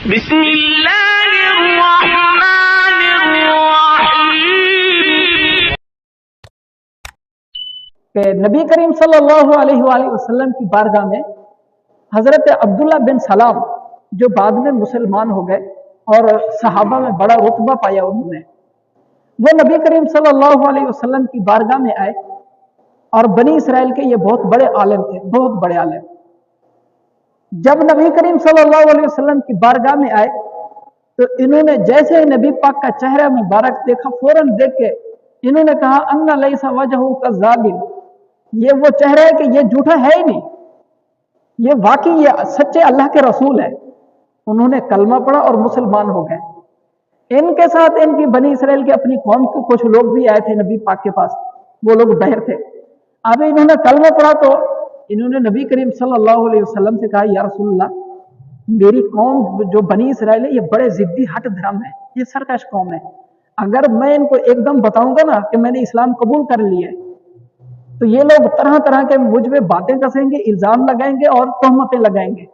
بسم اللہ الرحمن الرحیم کہ نبی کریم صلی اللہ علیہ وآلہ وسلم کی بارگاہ میں حضرت عبداللہ بن سلام جو بعد میں مسلمان ہو گئے اور صحابہ میں بڑا رتبہ پایا انہوں نے، وہ نبی کریم صلی اللہ علیہ وسلم کی بارگاہ میں آئے اور بنی اسرائیل کے یہ بہت بڑے عالم تھے، بہت بڑے عالم۔ جب نبی کریم صلی اللہ علیہ وسلم کی بارگاہ میں آئے تو انہوں نے جیسے ہی نبی پاک کا چہرہ مبارک دیکھا، فوراً دیکھ کے انہوں نے کہا ان لیس وجہہ کذاب، یہ وہ چہرہ ہے کہ یہ جھوٹا ہے ہی نہیں، یہ واقعی یہ سچے اللہ کے رسول ہے۔ انہوں نے کلمہ پڑھا اور مسلمان ہو گئے۔ ان کے ساتھ ان کی بنی اسرائیل کے اپنی قوم کے کچھ لوگ بھی آئے تھے نبی پاک کے پاس، وہ لوگ بہر تھے۔ اب انہوں نے کلمہ پڑھا تو انہوں نے نبی کریم صلی اللہ علیہ وسلم سے کہا یا رسول اللہ، میری قوم جو بنی اسرائیل ہے یہ بڑے ضدی ہٹ دھرم ہے، یہ سرکش قوم ہے، اگر میں ان کو ایک دم بتاؤں گا نا کہ میں نے اسلام قبول کر لیا ہے تو یہ لوگ طرح طرح کے مجھ پہ باتیں کسیں گے، الزام لگائیں گے اور تہمتیں لگائیں گے۔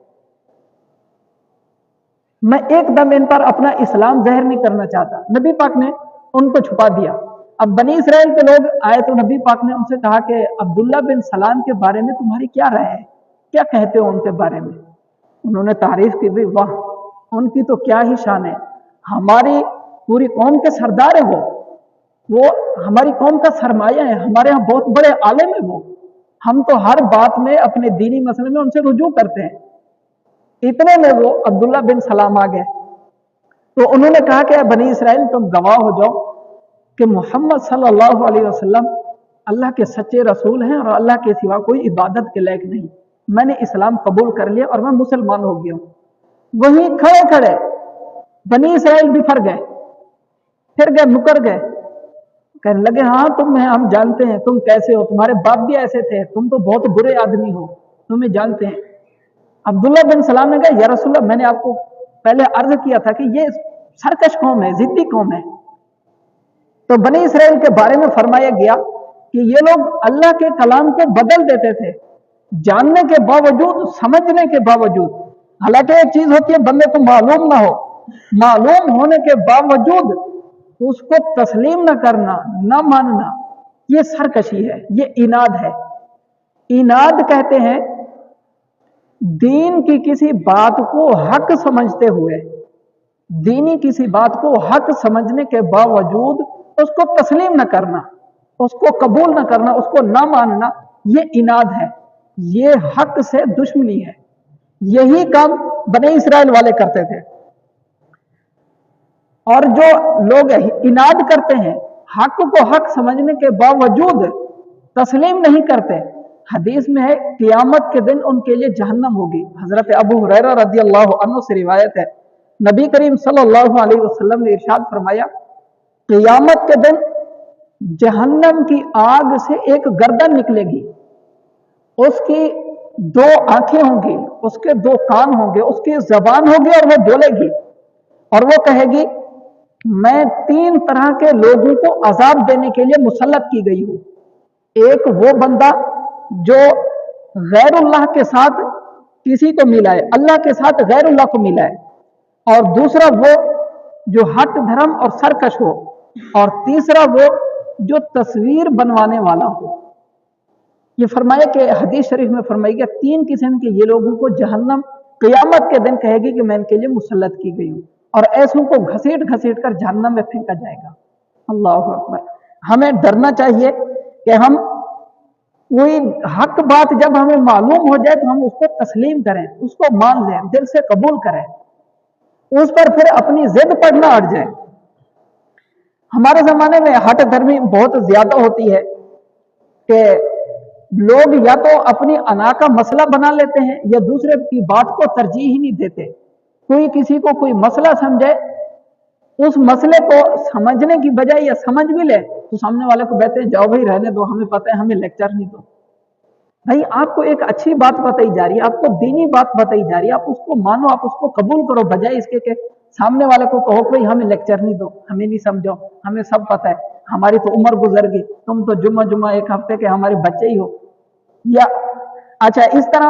میں ایک دم ان پر اپنا اسلام ظاہر نہیں کرنا چاہتا۔ نبی پاک نے ان کو چھپا دیا۔ اب بنی اسرائیل کے لوگ آئے تو نبی پاک نے ان سے کہا کہ عبداللہ بن سلام کے بارے میں تمہاری کیا رائے ہے، کیا کہتے ہو ان کے بارے میں؟ انہوں نے تعریف کی، بھی واہ ان کی تو کیا ہی شان ہے، ہماری پوری قوم کے سردار ہیں، وہ ہماری قوم کا سرمایہ ہے، ہمارے ہاں بہت بڑے عالم ہیں، وہ ہم تو ہر بات میں اپنے دینی مسئلے میں ان سے رجوع کرتے ہیں۔ اتنے میں وہ عبداللہ بن سلام آ گئے تو انہوں نے کہا کہ بنی اسرائیل تم گواہ ہو جاؤ کہ محمد صلی اللہ علیہ وسلم اللہ کے سچے رسول ہیں اور اللہ کے سوا کوئی عبادت کے لائق نہیں، میں نے اسلام قبول کر لیا اور میں مسلمان ہو گیا ہوں۔ وہیں کھڑے کھڑے بنی اسرائیل بفر گئے، پھر گئے، مکر گئے، کہنے لگے ہاں تم ہیں، ہم جانتے ہیں تم کیسے ہو، تمہارے باپ بھی ایسے تھے، تم تو بہت برے آدمی ہو، تمہیں جانتے ہیں۔ عبداللہ بن سلام نے کہا یا رسول اللہ، میں نے آپ کو پہلے عرض کیا تھا کہ یہ سرکش قوم ہے، ضدی قوم ہے۔ تو بنی اسرائیل کے بارے میں فرمایا گیا کہ یہ لوگ اللہ کے کلام کو بدل دیتے تھے، جاننے کے باوجود، سمجھنے کے باوجود۔ حالانکہ ایک چیز ہوتی ہے بندے کو معلوم نہ ہو، معلوم ہونے کے باوجود اس کو تسلیم نہ کرنا، نہ ماننا، یہ سرکشی ہے، یہ عناد ہے۔ عناد کہتے ہیں دین کی کسی بات کو حق سمجھتے ہوئے، دینی کسی بات کو حق سمجھنے کے باوجود اس کو تسلیم نہ کرنا، اس کو قبول نہ کرنا، اس کو نہ ماننا، یہ عناد ہے، یہ حق سے دشمنی ہے۔ یہی کام بنی اسرائیل والے کرتے تھے۔ اور جو لوگ عناد کرتے ہیں، حق کو حق سمجھنے کے باوجود تسلیم نہیں کرتے، حدیث میں ہے قیامت کے دن ان کے لیے جہنم ہوگی۔ حضرت ابو ہریرہ رضی اللہ عنہ سے روایت ہے، نبی کریم صلی اللہ علیہ وسلم نے ارشاد فرمایا قیامت کے دن جہنم کی آگ سے ایک گردن نکلے گی، اس کی دو آنکھیں ہوں گی، اس کے دو کان ہوں گے، اس کی زبان ہوگی اور وہ بولے گی اور وہ کہے گی میں 3 طرح کے لوگوں کو عذاب دینے کے لیے مسلط کی گئی ہوں۔ ایک وہ بندہ جو غیر اللہ کے ساتھ کسی کو ملائے، اللہ کے ساتھ غیر اللہ کو ملائے، اور دوسرا وہ جو ہٹ دھرم اور سرکش ہو، اور تیسرا وہ جو تصویر بنوانے والا ہو۔ یہ فرمایا کہ حدیث شریف میں فرمائی گیا 3 قسم کے یہ لوگوں کو جہنم قیامت کے دن کہے گی کہ میں ان کے لیے مسلط کی گئی ہوں، اور ایسوں کو گھسیٹ گھسیٹ کر جہنم میں پھینکا جائے گا۔ اللہ اکبر۔ ہمیں ڈرنا چاہیے کہ ہم کوئی حق بات جب ہمیں معلوم ہو جائے تو ہم اس کو تسلیم کریں، اس کو مان لیں، دل سے قبول کریں، اس پر پھر اپنی ضد پر نہ اڑ جائیں۔ ہمارے زمانے میں ہٹ دھرمی بہت زیادہ ہوتی ہے کہ لوگ یا تو اپنی انا کا مسئلہ بنا لیتے ہیں یا دوسرے کی بات کو ترجیح ہی نہیں دیتے۔ کوئی کسی کو کوئی مسئلہ سمجھے، اس مسئلے کو سمجھنے کی بجائے یا سمجھ بھی لے تو سامنے والے کو کہتے ہیں جاؤ بھائی رہنے دو، ہمیں پتہ ہے، ہمیں لیکچر نہیں دو۔ بھائی آپ کو ایک اچھی بات بتائی جا رہی ہے، آپ کو دینی بات بتائی جا رہی ہے، آپ اس کو مانو، آپ اس کو قبول کرو، بجائے اس کے کہ سامنے والے کو کہو کہ ہمیں لیکچر نہیں دو، ہمیں نہیں سمجھو، ہمیں سب پتہ ہے، ہماری تو عمر گزر گئی، تم تو جمعہ ایک ہفتے کے ہمارے بچے ہی ہو۔ یا اچھا اس طرح